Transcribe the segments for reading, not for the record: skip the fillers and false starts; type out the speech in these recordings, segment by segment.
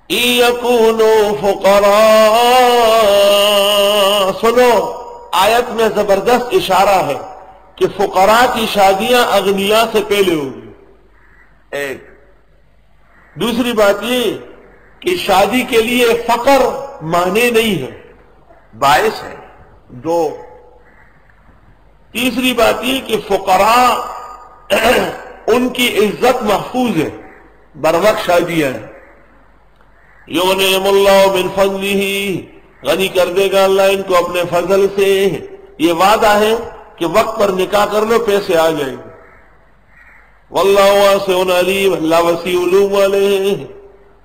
إِن يَكُونُوا فُقَرَاءَ، سنو آیت میں زبردست اشارہ ہے کہ فقراء کی شادیاں اغنیاء سے پہلے ہوگی. ایک دوسری بات یہ کہ شادی کے لیے فقر معنی نہیں ہے، باعث ہے. دو تیسری بات یہ کہ فقراء ان کی عزت محفوظ ہے، بروقت شادیاں ہیں. یغنیہم اللہ من فضلہ، غنی کر دے گا اللہ ان کو اپنے فضل سے. یہ وعدہ ہے کہ وقت پر نکاح کر لو پیسے آ جائیں گے. واللہ واسع علیم، اللہ وسیع علوم والے ہیں.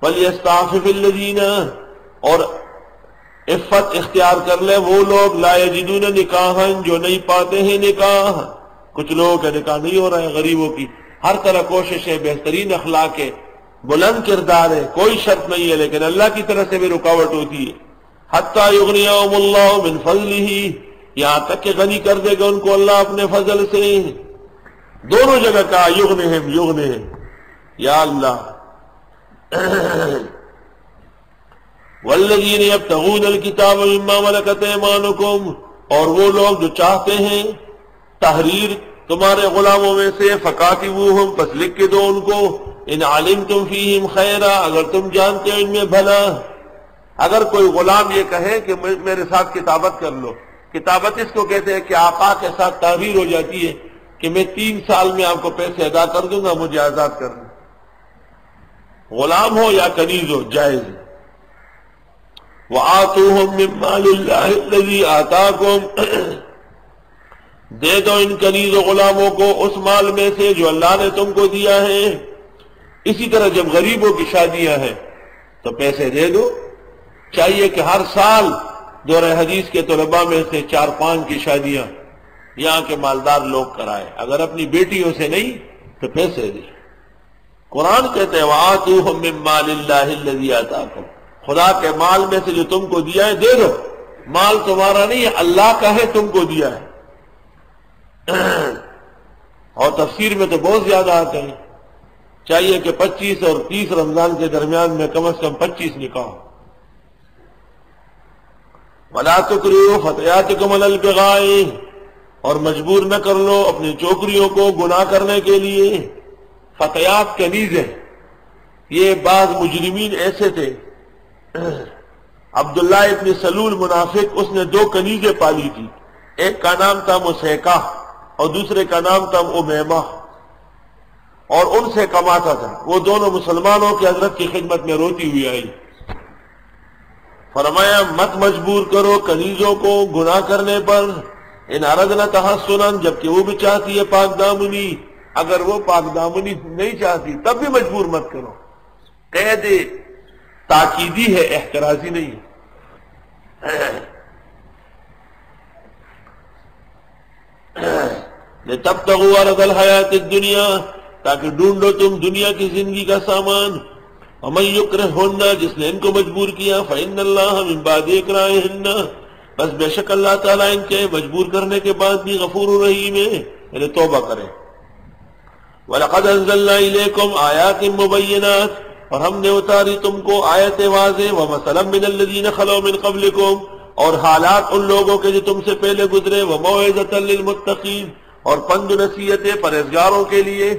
ولیستعفف الذین، اور عفت اختیار کر لے وہ لوگ لا یجدون نکاحا، جو نہیں پاتے ہیں نکاح. کچھ لوگوں کا نکاح نہیں ہو رہا ہے، غریبوں کی ہر طرح کوشش ہے، بہترین اخلاق ہے، بلند کردار ہے، کوئی شرط نہیں ہے، لیکن اللہ کی طرف سے بھی رکاوٹ ہوتی ہے. حتی یغنیہم اللہ من فضلہ، یہاں تک کہ غنی کر دے گا ان کو اللہ اپنے فضل سے. دونوں جگہ کہا یغنہم یغنہم. یا اللہ. والذین یبتغون الکتاب مما ملکت ایمانکم، اور وہ لوگ جو چاہتے ہیں تحریر تمہارے غلاموں میں سے، فکاتبوہم، پس لکھ کے دو ان کو، ان علمتم فیہم خیرا، اگر تم جانتے ہو ان میں بھلا. اگر کوئی غلام یہ کہے کہ میرے ساتھ کتابت کر لو، کتابت اس کو کہتے ہیں کہ آقا کے ساتھ تحریر ہو جاتی ہے کہ میں 3 سال میں آپ کو پیسے ادا کر دوں گا، مجھے آزاد کرنا. غلام ہو یا کنیز ہو جائز ہے. وَآتُوهُم مِّن مَّالِ اللَّهِ الَّذِي آتَاكُمْ، دے دو ان کنیز و غلاموں کو اس مال میں سے جو اللہ نے تم کو دیا ہے. اسی طرح جب غریبوں کی شادیاں ہیں تو پیسے دے دو. چاہیے کہ ہر سال دور حدیث کے طلباء میں سے 4-5 کی شادیاں یہاں کے مالدار لوگ کرائے. اگر اپنی بیٹیوں سے نہیں تو پیسے دے. قرآن کہتے ہیں وَآتُوهُم مِّن مَّالِ اللَّهِ الَّذِي آتَاكُمْ، خدا کے مال میں سے جو تم کو دیا ہے دے دو. مال تمہارا نہیں ہے، اللہ کا ہے، تم کو دیا ہے. اور تفسیر میں تو بہت زیادہ آتے ہیں. چاہیے کہ 25 اور 30 رمضان کے درمیان میں کم از کم 25 نکاح. وَلَا تُكْرِهُ فَتَيَاتِكُمْ عَلَى الْبِغَاءِ، اور مجبور نہ کر لو اپنی چوکریوں کو گناہ کرنے کے لیے. فتیات کنیزیں، یہ بعض مجرمین ایسے تھے. عبداللہ ابن سلول منافق، اس نے 2 کنیزیں پالی تھی. ایک کا نام تھا مسیکہ اور دوسرے کا نام تھا امیمہ، اور ان سے کماتا تھا. وہ دونوں مسلمانوں کے حضرت کی خدمت میں روتی ہوئی آئی. فرمایا مت مجبور کرو کنیزوں کو گناہ کرنے پر. ان اردنا تحسنا، جبکہ وہ بھی چاہتی ہے پاک دامنی. اگر وہ پاک دامنی نہیں چاہتی تب بھی مجبور مت کرو. قید تاکیدی ہے، احترازی نہیں ہے. لِتَبْتَغُوا عَرَضَ الْحَيَاةِ الدُّنْيَا، تاکہ ڈھونڈو تم دنیا کی زندگی کا سامان. وَمَن يُكْرِهْهُنَّ، جس نے ان کو مجبور کیا، فَإِنَّ اللَّهَ مِن بَعْدِ إِكْرَاهِهِنَّ، بس بے شک اللہ تعالیٰ ان کے مجبور کرنے کے بعد بھی غفور رحیم ہے، یعنی توبہ کریں. وَلَقَدْ أَنزَلْنَا إِلَيْكُمْ آيَاتٍ مُبَيِّنَاتٍ، اور ہم نے اتاری تم کو آیت واضح. وَمَثَلًا مِّنَ الَّذِينَ خَلَوْا مِن قَبْلِكُمْ، اور حالات ان لوگوں کے جو تم سے پہلے گزرے. وَمَوْعِظَةً لِّلْمُتَّقِينَ، اور پند و نصیحت پرہیزگاروں کے لیے.